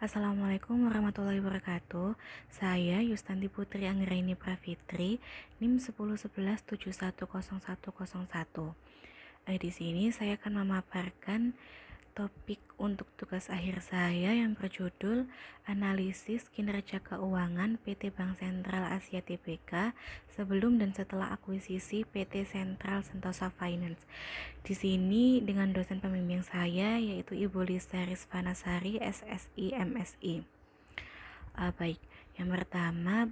Assalamualaikum warahmatullahi wabarakatuh. Saya Yustanti Putri Anggraini Pravitri, NIM 10117101101. Di sini saya akan memaparkan topik untuk tugas akhir saya yang berjudul Analisis Kinerja Keuangan PT Bank Sentral Asia Tbk sebelum dan setelah akuisisi PT Sentral Sentosa Finance. Di sini dengan dosen pembimbing saya yaitu Ibu Lisa Rizvanasari, SSI, MSI. Baik, yang pertama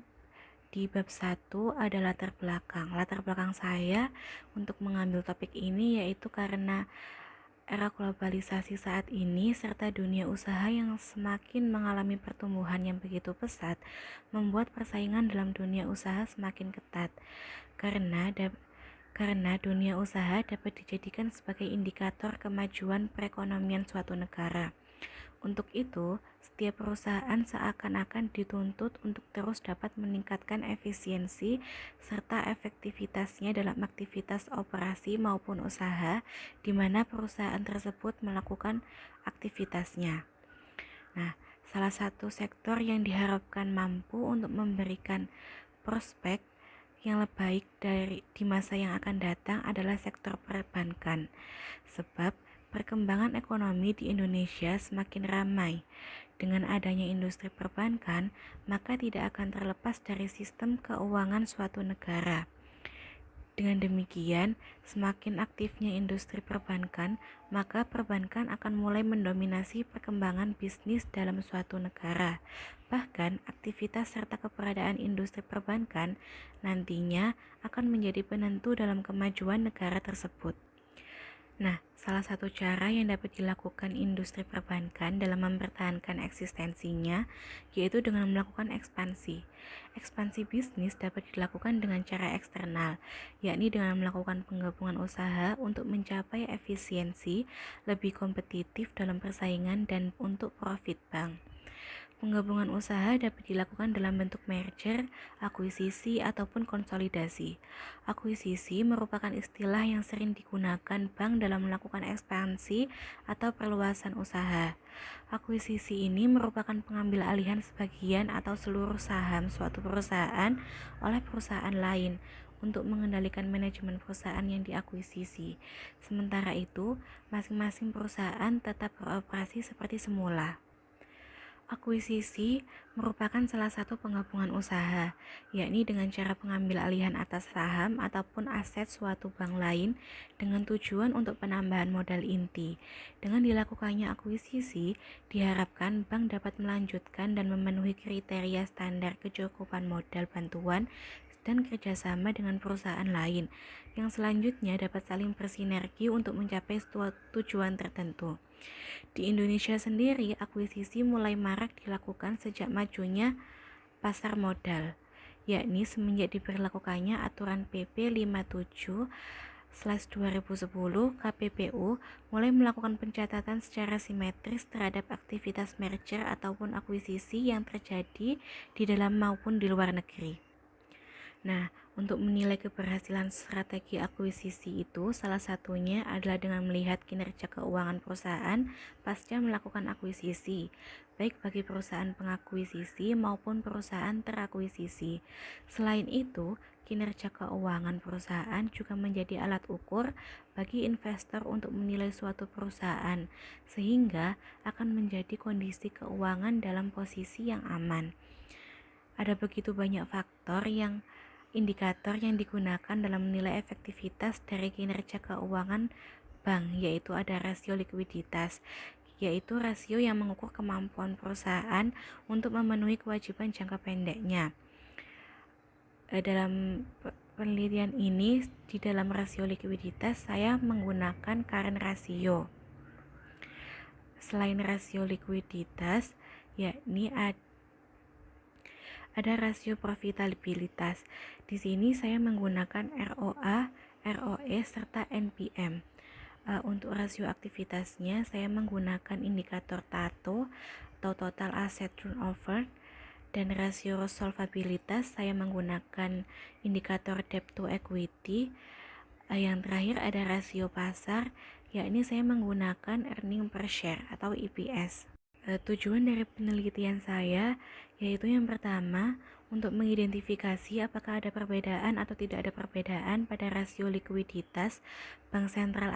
di bab 1 ada latar belakang. Latar belakang saya untuk mengambil topik ini yaitu karena era globalisasi saat ini serta dunia usaha yang semakin mengalami pertumbuhan yang begitu pesat membuat persaingan dalam dunia usaha semakin ketat. Karena dunia usaha dapat dijadikan sebagai indikator kemajuan perekonomian suatu negara. Untuk itu, setiap perusahaan seakan-akan dituntut untuk terus dapat meningkatkan efisiensi serta efektivitasnya dalam aktivitas operasi maupun usaha di mana perusahaan tersebut melakukan aktivitasnya. Nah, salah satu sektor yang diharapkan mampu untuk memberikan prospek yang lebih baik di masa yang akan datang adalah sektor perbankan, sebab perkembangan ekonomi di Indonesia semakin ramai. Dengan adanya industri perbankan, maka tidak akan terlepas dari sistem keuangan suatu negara. Dengan demikian, semakin aktifnya industri perbankan, maka perbankan akan mulai mendominasi perkembangan bisnis dalam suatu negara. Bahkan, aktivitas serta keberadaan industri perbankan nantinya akan menjadi penentu dalam kemajuan negara tersebut. Nah, salah satu cara yang dapat dilakukan industri perbankan dalam mempertahankan eksistensinya yaitu dengan melakukan ekspansi. Ekspansi bisnis dapat dilakukan dengan cara eksternal, yakni dengan melakukan penggabungan usaha untuk mencapai efisiensi, lebih kompetitif dalam persaingan dan untuk profit bank. Penggabungan usaha dapat dilakukan dalam bentuk merger, akuisisi, ataupun konsolidasi. Akuisisi merupakan istilah yang sering digunakan bank dalam melakukan ekspansi atau perluasan usaha. Akuisisi ini merupakan pengambil alihan sebagian atau seluruh saham suatu perusahaan oleh perusahaan lain untuk mengendalikan manajemen perusahaan yang diakuisisi. Sementara itu, masing-masing perusahaan tetap beroperasi seperti semula. Akuisisi merupakan salah satu penggabungan usaha, yakni dengan cara pengambil alihan atas saham ataupun aset suatu bank lain dengan tujuan untuk penambahan modal inti. Dengan dilakukannya akuisisi, diharapkan bank dapat melanjutkan dan memenuhi kriteria standar kecukupan modal bantuan dan kerjasama dengan perusahaan lain yang selanjutnya dapat saling bersinergi untuk mencapai tujuan tertentu. Di Indonesia sendiri, akuisisi mulai marak dilakukan sejak majunya pasar modal, yakni semenjak diberlakukannya aturan PP 57/2010 KPPU mulai melakukan pencatatan secara simetris terhadap aktivitas merger ataupun akuisisi yang terjadi di dalam maupun di luar negeri. Nah, untuk menilai keberhasilan strategi akuisisi itu, salah satunya adalah dengan melihat kinerja keuangan perusahaan pasca melakukan akuisisi, baik bagi perusahaan pengakuisisi maupun perusahaan terakuisisi. Selain itu, kinerja keuangan perusahaan juga menjadi alat ukur bagi investor untuk menilai suatu perusahaan, sehingga akan menjadi kondisi keuangan dalam posisi yang aman. Ada begitu banyak indikator yang digunakan dalam menilai efektivitas dari kinerja keuangan bank, yaitu ada rasio likuiditas, yaitu rasio yang mengukur kemampuan perusahaan untuk memenuhi kewajiban jangka pendeknya. Dalam penelitian ini, di dalam rasio likuiditas, saya menggunakan current ratio. Selain rasio likuiditas, yakni ada rasio profitabilitas. Di sini saya menggunakan ROA, ROE, serta NPM. Untuk rasio aktivitasnya, saya menggunakan indikator TATO atau Total Asset Turnover, dan rasio solvabilitas saya menggunakan indikator Debt to Equity. Yang terakhir ada rasio pasar, yakni saya menggunakan earning per share atau EPS. Tujuan dari penelitian saya yaitu yang pertama, untuk mengidentifikasi apakah ada perbedaan atau tidak ada perbedaan pada rasio likuiditas Bank Sentral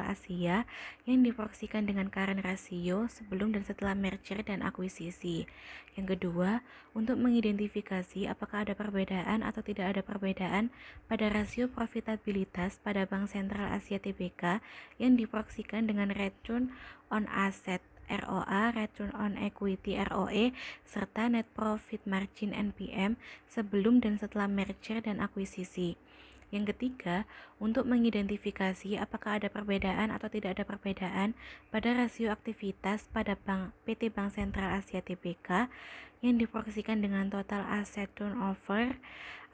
Asia yang diproyeksikan dengan current ratio sebelum dan setelah merger dan akuisisi. Yang kedua, untuk mengidentifikasi apakah ada perbedaan atau tidak ada perbedaan pada rasio profitabilitas pada Bank Sentral Asia Tbk yang diproyeksikan dengan return on asset ROA, Return on Equity ROE, serta Net Profit Margin NPM sebelum dan setelah merger dan akuisisi. Yang ketiga, untuk mengidentifikasi apakah ada perbedaan atau tidak ada perbedaan pada rasio aktivitas pada PT Bank Sentral Asia Tbk yang diproyeksikan dengan total asset turnover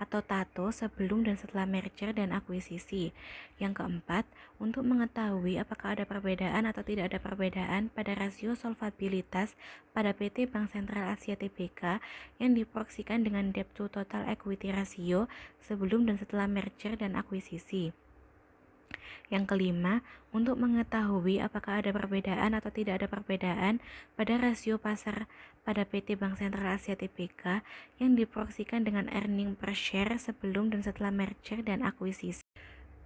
atau TATO sebelum dan setelah merger dan akuisisi. Yang keempat, untuk mengetahui apakah ada perbedaan atau tidak ada perbedaan pada rasio solvabilitas pada PT Bank Sentral Asia Tbk yang diproyeksikan dengan debt to total equity ratio sebelum dan setelah merger dan akuisisi. Yang kelima, untuk mengetahui apakah ada perbedaan atau tidak ada perbedaan pada rasio pasar pada PT Bank Sentral Asia Tbk yang diproyeksikan dengan earning per share sebelum dan setelah merger dan akuisisi.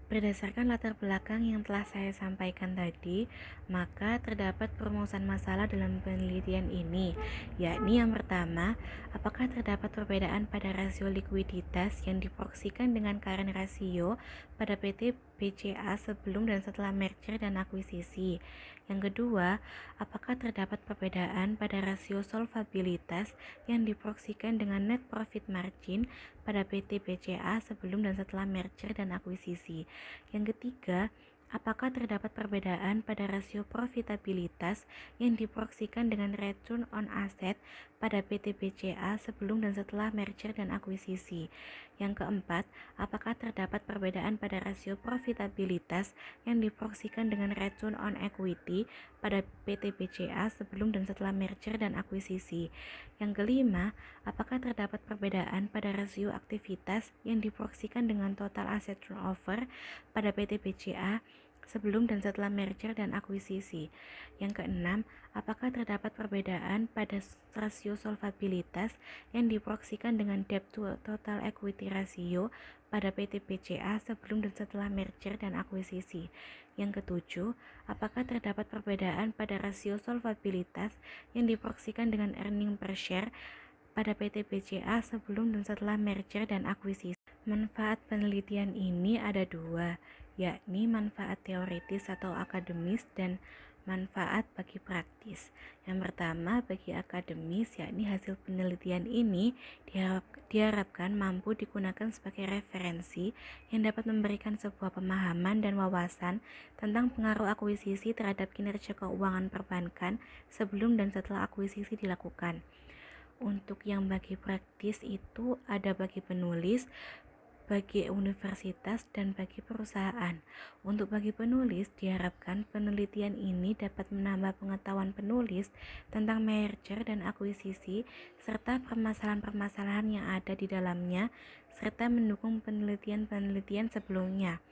Berdasarkan latar belakang yang telah saya sampaikan tadi, maka terdapat perumusan masalah dalam penelitian ini, yakni yang pertama, apakah terdapat perbedaan pada rasio likuiditas yang diproyeksikan dengan current ratio pada PT BCA sebelum dan setelah merger dan akuisisi. Yang kedua, apakah terdapat perbedaan pada rasio solvabilitas yang diproyeksikan dengan net profit margin pada PT BCA sebelum dan setelah merger dan akuisisi. Yang ketiga, apakah terdapat perbedaan pada rasio profitabilitas yang diproyeksikan dengan return on asset pada PT BCA sebelum dan setelah merger dan akuisisi. Yang keempat, apakah terdapat perbedaan pada rasio profitabilitas yang diproyeksikan dengan return on equity pada PT BCA sebelum dan setelah merger dan akuisisi. Yang kelima, apakah terdapat perbedaan pada rasio aktivitas yang diproyeksikan dengan total asset turnover pada PT BCA sebelum dan setelah merger dan akuisisi. Yang keenam, apakah terdapat perbedaan pada rasio solvabilitas yang diproyeksikan dengan debt to total equity ratio pada PT BCA sebelum dan setelah merger dan akuisisi. Yang ketujuh, apakah terdapat perbedaan pada rasio solvabilitas yang diproyeksikan dengan earning per share pada PT BCA sebelum dan setelah merger dan akuisisi. Manfaat penelitian ini ada dua, yakni manfaat teoritis atau akademis dan manfaat bagi praktis. Yang pertama bagi akademis, yakni hasil penelitian ini diharapkan mampu digunakan sebagai referensi yang dapat memberikan sebuah pemahaman dan wawasan tentang pengaruh akuisisi terhadap kinerja keuangan perbankan sebelum dan setelah akuisisi dilakukan. Untuk yang bagi praktis itu ada bagi penulis, bagi universitas, dan bagi perusahaan. Untuk bagi penulis, diharapkan penelitian ini dapat menambah pengetahuan penulis tentang merger dan akuisisi serta permasalahan-permasalahan yang ada di dalamnya, serta mendukung penelitian-penelitian sebelumnya.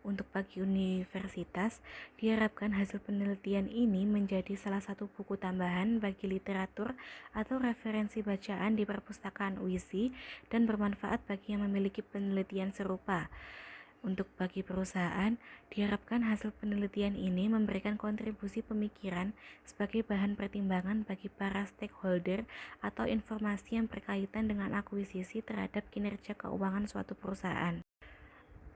Untuk bagi universitas, diharapkan hasil penelitian ini menjadi salah satu buku tambahan bagi literatur atau referensi bacaan di perpustakaan UISI dan bermanfaat bagi yang memiliki penelitian serupa. Untuk bagi perusahaan, diharapkan hasil penelitian ini memberikan kontribusi pemikiran sebagai bahan pertimbangan bagi para stakeholder atau informasi yang berkaitan dengan akuisisi terhadap kinerja keuangan suatu perusahaan.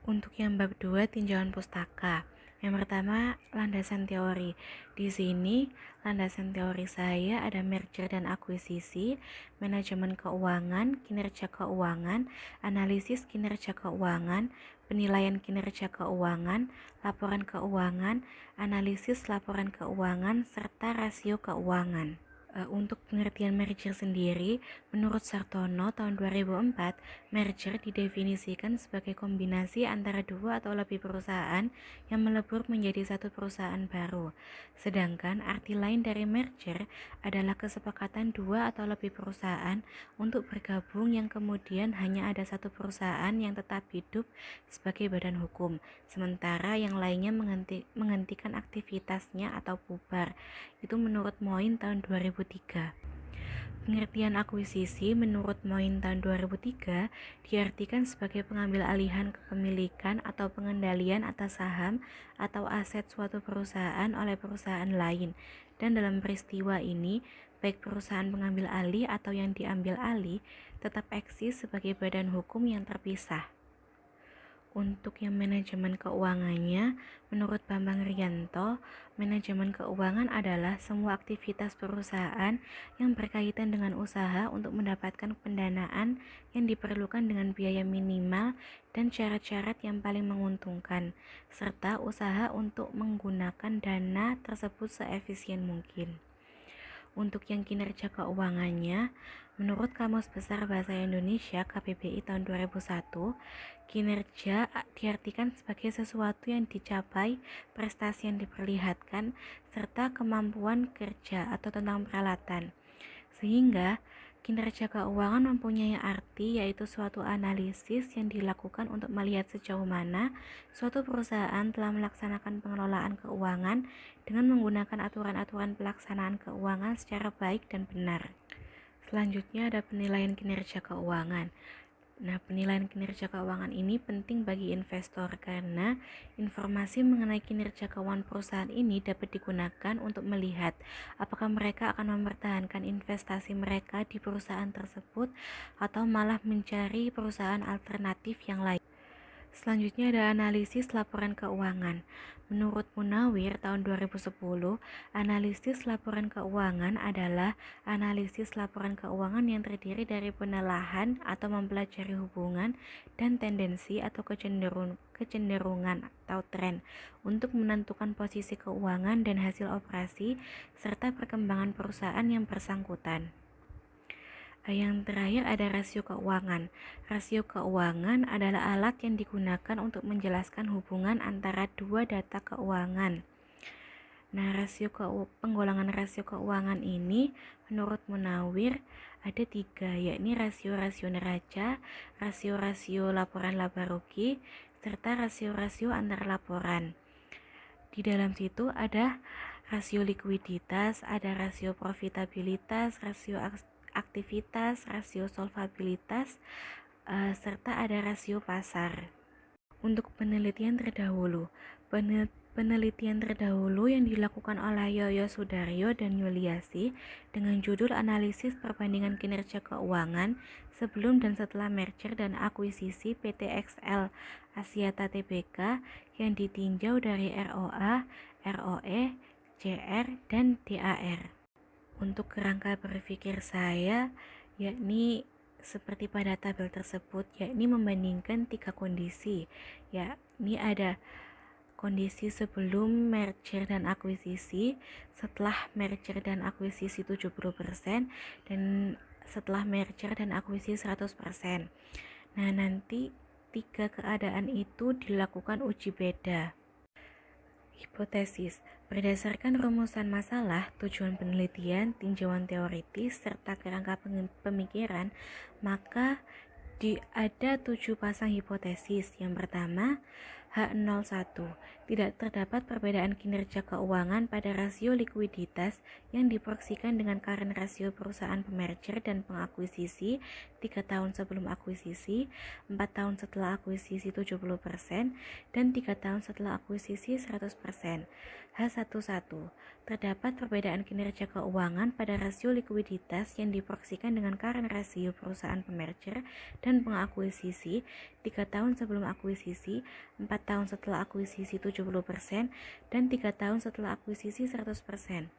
Untuk yang bab 2, tinjauan pustaka. Yang pertama, landasan teori. Di sini, landasan teori saya ada merger dan akuisisi, manajemen keuangan, kinerja keuangan, analisis kinerja keuangan, penilaian kinerja keuangan, laporan keuangan, analisis laporan keuangan, serta rasio keuangan. Untuk pengertian merger sendiri, menurut Sartono tahun 2004, merger didefinisikan sebagai kombinasi antara dua atau lebih perusahaan yang melebur menjadi satu perusahaan baru. Sedangkan arti lain dari merger adalah kesepakatan dua atau lebih perusahaan untuk bergabung yang kemudian hanya ada satu perusahaan yang tetap hidup sebagai badan hukum, sementara yang lainnya menghentikan aktivitasnya atau bubar. Itu menurut Moin tahun 2003. Pengertian akuisisi menurut Moin tahun 2003 diartikan sebagai pengambil alihan kepemilikan atau pengendalian atas saham atau aset suatu perusahaan oleh perusahaan lain. Dan dalam peristiwa ini, baik perusahaan pengambil alih atau yang diambil alih tetap eksis sebagai badan hukum yang terpisah. Untuk yang manajemen keuangannya, menurut Bambang Rianto, manajemen keuangan adalah semua aktivitas perusahaan yang berkaitan dengan usaha untuk mendapatkan pendanaan yang diperlukan dengan biaya minimal dan syarat-syarat yang paling menguntungkan, serta usaha untuk menggunakan dana tersebut seefisien mungkin. Untuk yang kinerja keuangannya, menurut Kamus Besar Bahasa Indonesia KBBI tahun 2001, kinerja diartikan sebagai sesuatu yang dicapai, prestasi yang diperlihatkan, serta kemampuan kerja atau tentang peralatan. Sehingga kinerja keuangan mempunyai arti yaitu suatu analisis yang dilakukan untuk melihat sejauh mana suatu perusahaan telah melaksanakan pengelolaan keuangan dengan menggunakan aturan-aturan pelaksanaan keuangan secara baik dan benar. Selanjutnya ada penilaian kinerja keuangan. Nah, penilaian kinerja keuangan ini penting bagi investor karena informasi mengenai kinerja keuangan perusahaan ini dapat digunakan untuk melihat apakah mereka akan mempertahankan investasi mereka di perusahaan tersebut atau malah mencari perusahaan alternatif yang lain. Selanjutnya ada analisis laporan keuangan. Menurut Munawir tahun 2010, analisis laporan keuangan adalah analisis laporan keuangan yang terdiri dari penelaahan atau mempelajari hubungan dan tendensi atau kecenderungan atau tren untuk menentukan posisi keuangan dan hasil operasi serta perkembangan perusahaan yang bersangkutan. Yang terakhir ada rasio keuangan. Rasio keuangan adalah alat yang digunakan untuk menjelaskan hubungan antara dua data keuangan. Nah, penggolongan rasio keuangan ini menurut Munawir ada 3, yakni rasio-rasio neraca, rasio-rasio laporan laba rugi, serta rasio-rasio antar laporan. Di dalam situ ada rasio likuiditas, ada rasio profitabilitas, rasio aktivitas, rasio solvabilitas, serta ada rasio pasar. Untuk penelitian terdahulu, penelitian terdahulu yang dilakukan oleh Yoyo Sudaryo dan Yuliasi dengan judul analisis perbandingan kinerja keuangan sebelum dan setelah merger dan akuisisi PT XL Axiata Tbk yang ditinjau dari ROA, ROE, JR, dan DAR. Untuk kerangka berpikir saya, yakni seperti pada tabel tersebut, yakni membandingkan 3 kondisi, yakni ada kondisi sebelum merger dan akuisisi, setelah merger dan akuisisi 70%, dan setelah merger dan akuisisi 100%. Nah, nanti 3 keadaan itu dilakukan uji beda. Hipotesis. Berdasarkan rumusan masalah, tujuan penelitian, tinjauan teoritis, serta kerangka pemikiran, maka ada 7 pasang hipotesis. Yang pertama, H01. Tidak terdapat perbedaan kinerja keuangan pada rasio likuiditas yang diproyeksikan dengan current rasio perusahaan pemerger dan pengakuisisi 3 tahun sebelum akuisisi, 4 tahun setelah akuisisi 70%, dan 3 tahun setelah akuisisi 100%. H11. Terdapat perbedaan kinerja keuangan pada rasio likuiditas yang diproyeksikan dengan current rasio perusahaan pemerger dan pengakuisisi 3 tahun sebelum akuisisi, 4 tahun setelah akuisisi 70%, dan 3 tahun setelah akuisisi 100%.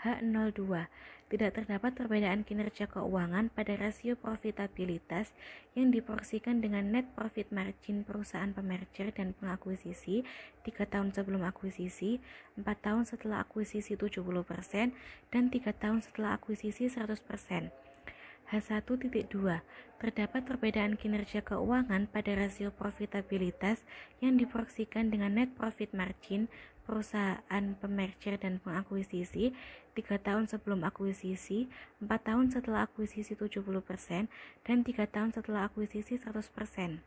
H02. Tidak terdapat perbedaan kinerja keuangan pada rasio profitabilitas yang diproyeksikan dengan net profit margin perusahaan pemerger dan pengakuisisi 3 tahun sebelum akuisisi, 4 tahun setelah akuisisi 70%, dan 3 tahun setelah akuisisi 100%. H1.2. Terdapat perbedaan kinerja keuangan pada rasio profitabilitas yang diproyeksikan dengan net profit margin perusahaan pemerger dan pengakuisisi 3 tahun sebelum akuisisi, 4 tahun setelah akuisisi 70%, dan 3 tahun setelah akuisisi 100%.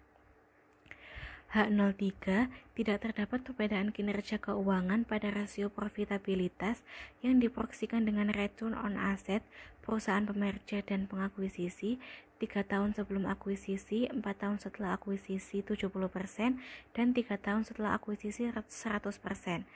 H03. Tidak terdapat perbedaan kinerja keuangan pada rasio profitabilitas yang diproyeksikan dengan return on asset perusahaan pemerger dan pengakuisisi 3 tahun sebelum akuisisi, 4 tahun setelah akuisisi 70%, dan 3 tahun setelah akuisisi 100%.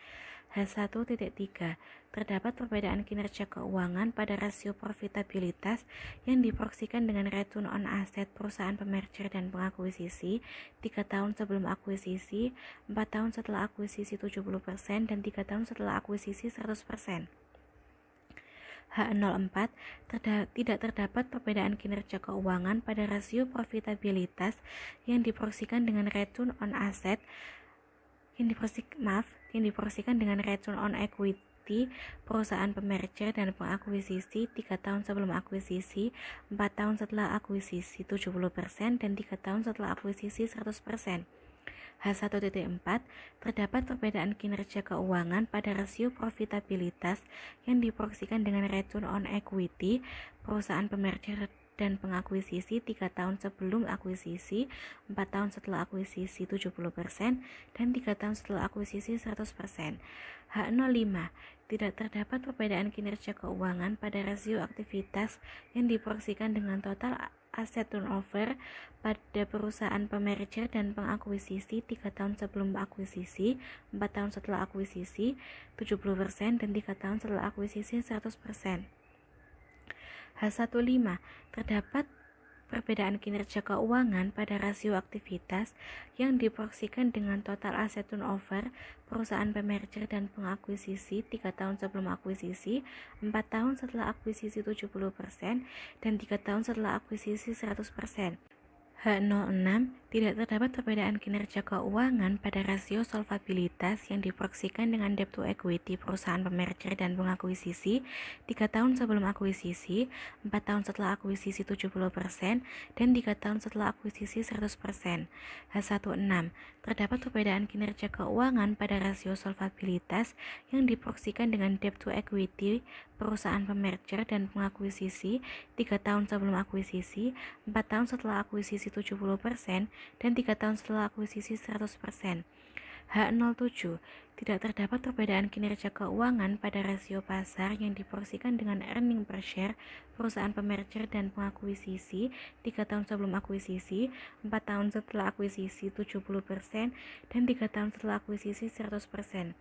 H1.3. Terdapat perbedaan kinerja keuangan pada rasio profitabilitas yang diproyeksikan dengan return on asset perusahaan pemerger dan pengakuisisi 3 tahun sebelum akuisisi, 4 tahun setelah akuisisi 70%, dan 3 tahun setelah akuisisi 100%. H04. Tidak terdapat perbedaan kinerja keuangan pada rasio profitabilitas yang diproyeksikan dengan return on asset yang diproyeksikan dengan return on equity perusahaan pemerger dan pengakuisisi 3 tahun sebelum akuisisi, 4 tahun setelah akuisisi 70%, dan 3 tahun setelah akuisisi 100%. H1.4. Terdapat perbedaan kinerja keuangan pada rasio profitabilitas yang diproyeksikan dengan return on equity perusahaan pemerger dan pengakuisisi 3 tahun sebelum akuisisi, 4 tahun setelah akuisisi 70%, dan 3 tahun setelah akuisisi 100%. H05. Tidak terdapat perbedaan kinerja keuangan pada rasio aktivitas yang diproyeksikan dengan total aset turnover pada perusahaan pemerger dan pengakuisisi 3 tahun sebelum akuisisi, 4 tahun setelah akuisisi 70%, dan 3 tahun setelah akuisisi 100%. H15. Terdapat perbedaan kinerja keuangan pada rasio aktivitas yang diproyeksikan dengan total aset turnover perusahaan pemerger dan pengakuisisi 3 tahun sebelum akuisisi, 4 tahun setelah akuisisi 70%, dan 3 tahun setelah akuisisi 100%. H06. Tidak terdapat perbedaan kinerja keuangan pada rasio solvabilitas yang diproyeksikan dengan debt to equity perusahaan pemerger dan pengakuisisi 3 tahun sebelum akuisisi, 4 tahun setelah akuisisi 70%, dan 3 tahun setelah akuisisi 100%. H16. Terdapat perbedaan kinerja keuangan pada rasio solvabilitas yang diproyeksikan dengan debt to equity perusahaan pemerger dan pengakuisisi 3 tahun sebelum akuisisi, 4 tahun setelah akuisisi 70%, dan 3 tahun setelah akuisisi 100%. H07. Tidak terdapat perbedaan kinerja keuangan pada rasio pasar yang diproyeksikan dengan earning per share perusahaan pemerger dan pengakuisisi 3 tahun sebelum akuisisi, 4 tahun setelah akuisisi 70%, dan 3 tahun setelah akuisisi 100%.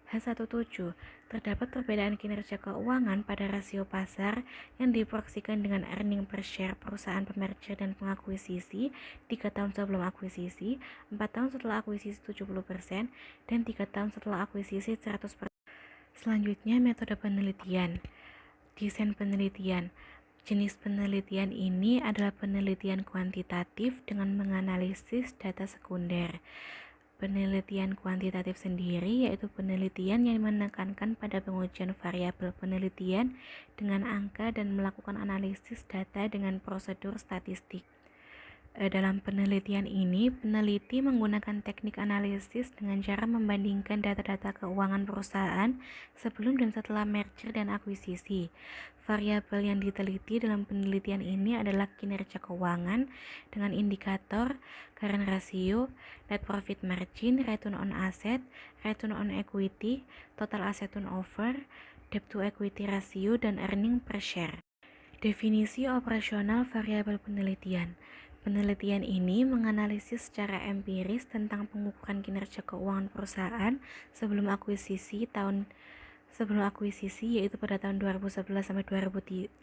H17. Terdapat perbedaan kinerja keuangan pada rasio pasar yang diproyeksikan dengan earning per share perusahaan pemerger dan pengakuisisi 3 tahun sebelum akuisisi, 4 tahun setelah akuisisi 70%, dan 3 tahun setelah akuisisi 100%. Selanjutnya, metode penelitian. Desain penelitian. Jenis penelitian ini adalah penelitian kuantitatif dengan menganalisis data sekunder. Penelitian kuantitatif sendiri yaitu penelitian yang menekankan pada pengujian variabel penelitian dengan angka dan melakukan analisis data dengan prosedur statistik. Dalam penelitian ini, peneliti menggunakan teknik analisis dengan cara membandingkan data-data keuangan perusahaan sebelum dan setelah merger dan akuisisi. Variabel yang diteliti dalam penelitian ini adalah kinerja keuangan dengan indikator current ratio, net profit margin, return on asset, return on equity, total asset turnover, debt to equity ratio, dan earning per share. Definisi operasional variabel penelitian. Penelitian ini menganalisis secara empiris tentang pengukuran kinerja keuangan perusahaan sebelum akuisisi sebelum akuisisi, yaitu pada tahun 2011 sampai 2013,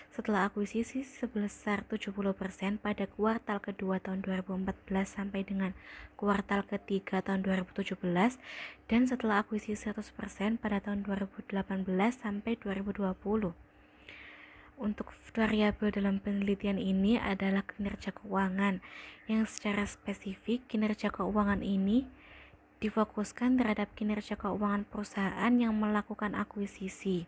setelah akuisisi sebesar 70% pada kuartal kedua tahun 2014 sampai dengan kuartal ketiga tahun 2017, dan setelah akuisisi 100% pada tahun 2018 sampai 2020. Untuk variabel dalam penelitian ini adalah kinerja keuangan, yang secara spesifik kinerja keuangan ini difokuskan terhadap kinerja keuangan perusahaan yang melakukan akuisisi,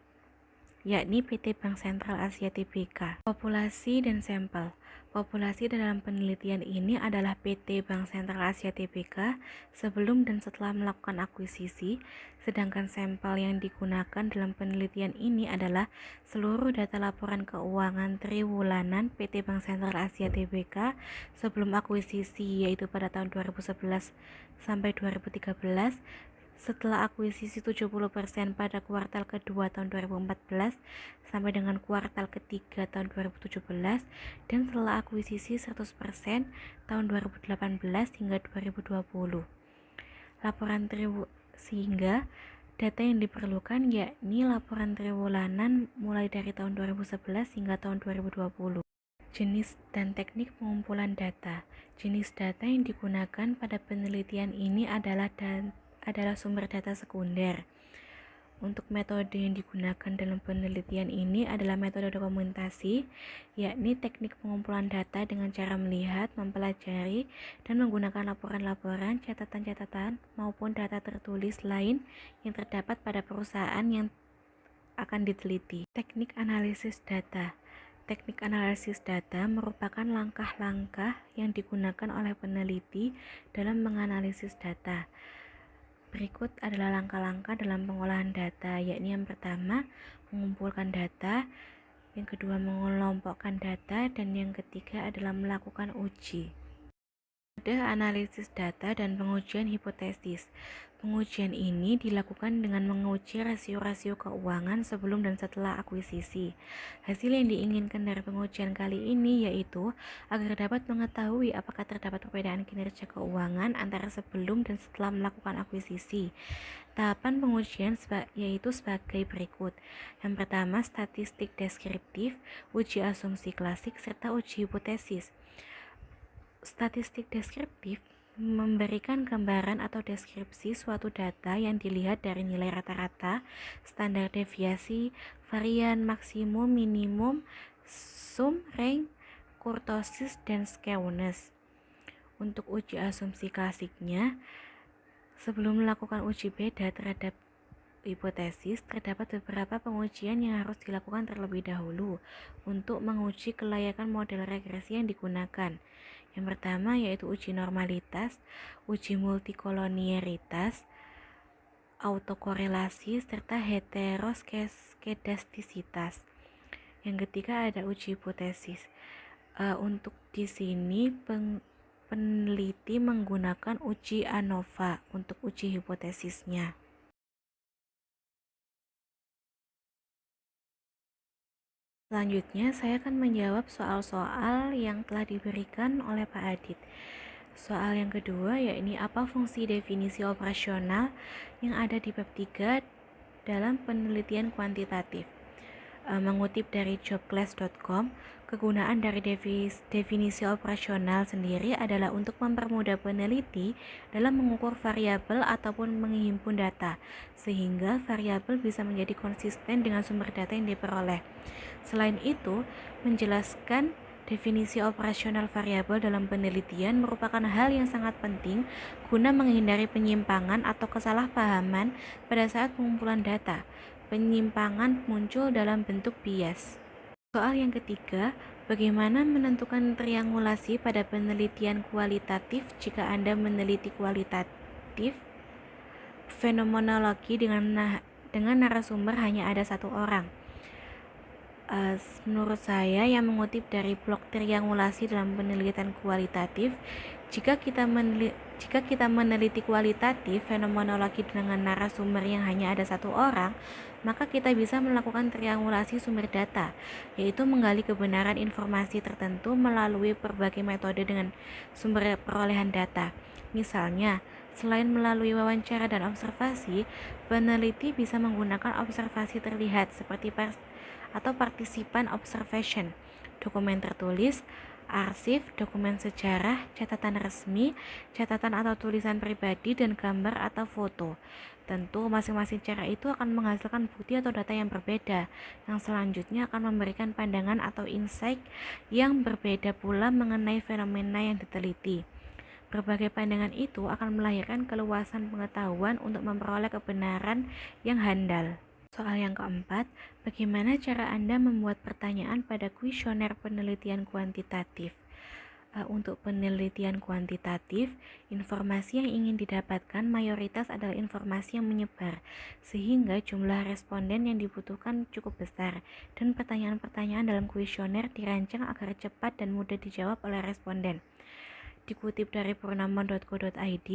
yakni PT Bank Sentral Asia Tbk. Populasi dan sampel. Populasi dalam penelitian ini adalah PT Bank Sentral Asia Tbk sebelum dan setelah melakukan akuisisi, sedangkan sampel yang digunakan dalam penelitian ini adalah seluruh data laporan keuangan triwulan PT Bank Sentral Asia Tbk sebelum akuisisi, yaitu pada tahun 2011 sampai 2013, setelah akuisisi 70% pada kuartal kedua tahun 2014 sampai dengan kuartal ketiga tahun 2017, dan setelah akuisisi 100% tahun 2018 hingga 2020. Sehingga data yang diperlukan yakni laporan triwulanan mulai dari tahun 2011 hingga tahun 2020. Jenis dan teknik pengumpulan data. Jenis data yang digunakan pada penelitian ini adalah sumber data sekunder. Untuk metode yang digunakan dalam penelitian ini adalah metode dokumentasi, yakni teknik pengumpulan data dengan cara melihat, mempelajari, dan menggunakan laporan-laporan, catatan-catatan, maupun data tertulis lain yang terdapat pada perusahaan yang akan diteliti. Teknik analisis data. Teknik analisis data merupakan langkah-langkah yang digunakan oleh peneliti dalam menganalisis data. Berikut adalah langkah-langkah dalam pengolahan data, yakni yang pertama, mengumpulkan data, yang kedua, mengelompokkan data, dan yang ketiga adalah melakukan uji. Ada analisis data dan pengujian hipotesis. Pengujian ini dilakukan dengan menguji rasio-rasio keuangan sebelum dan setelah akuisisi. Hasil yang diinginkan dari pengujian kali ini yaitu agar dapat mengetahui apakah terdapat perbedaan kinerja keuangan antara sebelum dan setelah melakukan akuisisi. Tahapan pengujian yaitu sebagai berikut. Yang pertama, statistik deskriptif, uji asumsi klasik, serta uji hipotesis. Statistik deskriptif memberikan gambaran atau deskripsi suatu data yang dilihat dari nilai rata-rata, standar deviasi, varian maksimum, minimum, sum, range, kurtosis, dan skewness. Untuk uji asumsi klasiknya, sebelum melakukan uji beda terhadap hipotesis, terdapat beberapa pengujian yang harus dilakukan terlebih dahulu untuk menguji kelayakan model regresi yang digunakan. Yang pertama yaitu uji normalitas, uji multikolonialitas, autokorelasi, serta heteroskedastisitas. Yang ketiga ada uji hipotesis. Untuk di sini peneliti menggunakan uji ANOVA untuk uji hipotesisnya. Selanjutnya, saya akan menjawab soal-soal yang telah diberikan oleh Pak Adit. Soal yang kedua, yakni apa fungsi definisi operasional yang ada di bab 3 dalam penelitian kuantitatif. Mengutip dari jobclass.com, kegunaan dari definisi operasional sendiri adalah untuk mempermudah peneliti dalam mengukur variabel ataupun menghimpun data, sehingga variabel bisa menjadi konsisten dengan sumber data yang diperoleh. Selain itu, menjelaskan definisi operasional variabel dalam penelitian merupakan hal yang sangat penting guna menghindari penyimpangan atau kesalahpahaman pada saat pengumpulan data. Penyimpangan muncul dalam bentuk bias. Soal yang ketiga, bagaimana menentukan triangulasi pada penelitian kualitatif jika Anda meneliti kualitatif fenomenologi dengan narasumber hanya ada satu orang? Menurut saya, yang mengutip dari blog triangulasi dalam penelitian kualitatif, jika kita meneliti kualitatif fenomenologi dengan narasumber yang hanya ada satu orang, maka kita bisa melakukan triangulasi sumber data, yaitu menggali kebenaran informasi tertentu melalui berbagai metode dengan sumber perolehan data. Misalnya, Selain melalui wawancara dan observasi, peneliti bisa menggunakan observasi terlihat seperti atau partisipan observation, dokumen tertulis, arsip, dokumen sejarah, catatan resmi, catatan atau tulisan pribadi, dan gambar atau foto. Tentu masing-masing cara itu akan menghasilkan bukti atau data yang berbeda, yang selanjutnya akan memberikan pandangan atau insight yang berbeda pula mengenai fenomena yang diteliti. Berbagai pandangan itu akan melahirkan keluasan pengetahuan untuk memperoleh kebenaran yang handal. Soal yang keempat, bagaimana cara Anda membuat pertanyaan pada kuesioner penelitian kuantitatif? Untuk penelitian kuantitatif, informasi yang ingin didapatkan mayoritas adalah informasi yang menyebar, sehingga jumlah responden yang dibutuhkan cukup besar, dan pertanyaan-pertanyaan dalam kuesioner dirancang agar cepat dan mudah dijawab oleh responden. Dikutip dari purnama.co.id,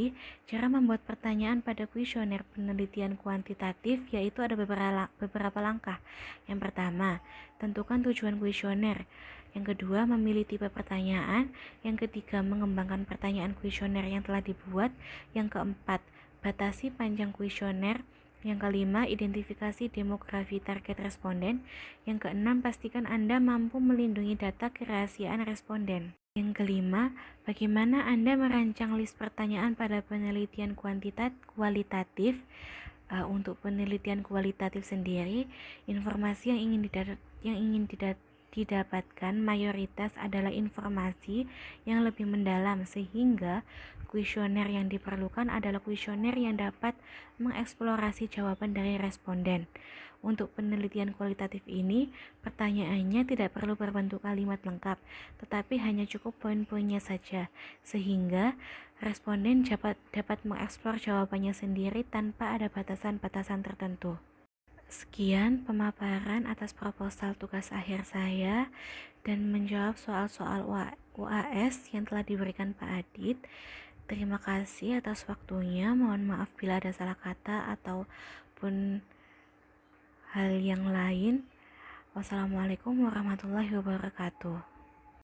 cara membuat pertanyaan pada kuesioner penelitian kuantitatif yaitu ada beberapa langkah. Yang pertama, tentukan tujuan kuesioner. Yang kedua, memilih tipe pertanyaan. Yang ketiga, mengembangkan pertanyaan kuesioner yang telah dibuat. Yang keempat, batasi panjang kuesioner. Yang kelima, identifikasi demografi target responden. Yang keenam, pastikan Anda mampu melindungi data kerahasiaan responden. Yang kelima, bagaimana Anda merancang list pertanyaan pada penelitian kualitatif? Untuk penelitian kualitatif sendiri, informasi yang ingin didapatkan mayoritas adalah informasi yang lebih mendalam, sehingga kuesioner yang diperlukan adalah kuesioner yang dapat mengeksplorasi jawaban dari responden. Untuk penelitian kualitatif ini, pertanyaannya tidak perlu berbentuk kalimat lengkap, tetapi hanya cukup poin-poinnya saja, sehingga responden dapat mengeksplor jawabannya sendiri tanpa ada batasan-batasan tertentu. Sekian pemaparan atas proposal tugas akhir saya dan menjawab soal-soal UAS yang telah diberikan Pak Adit. Terima kasih atas waktunya. Mohon maaf bila ada salah kata ataupun hal yang lain. Wassalamualaikum warahmatullahi wabarakatuh.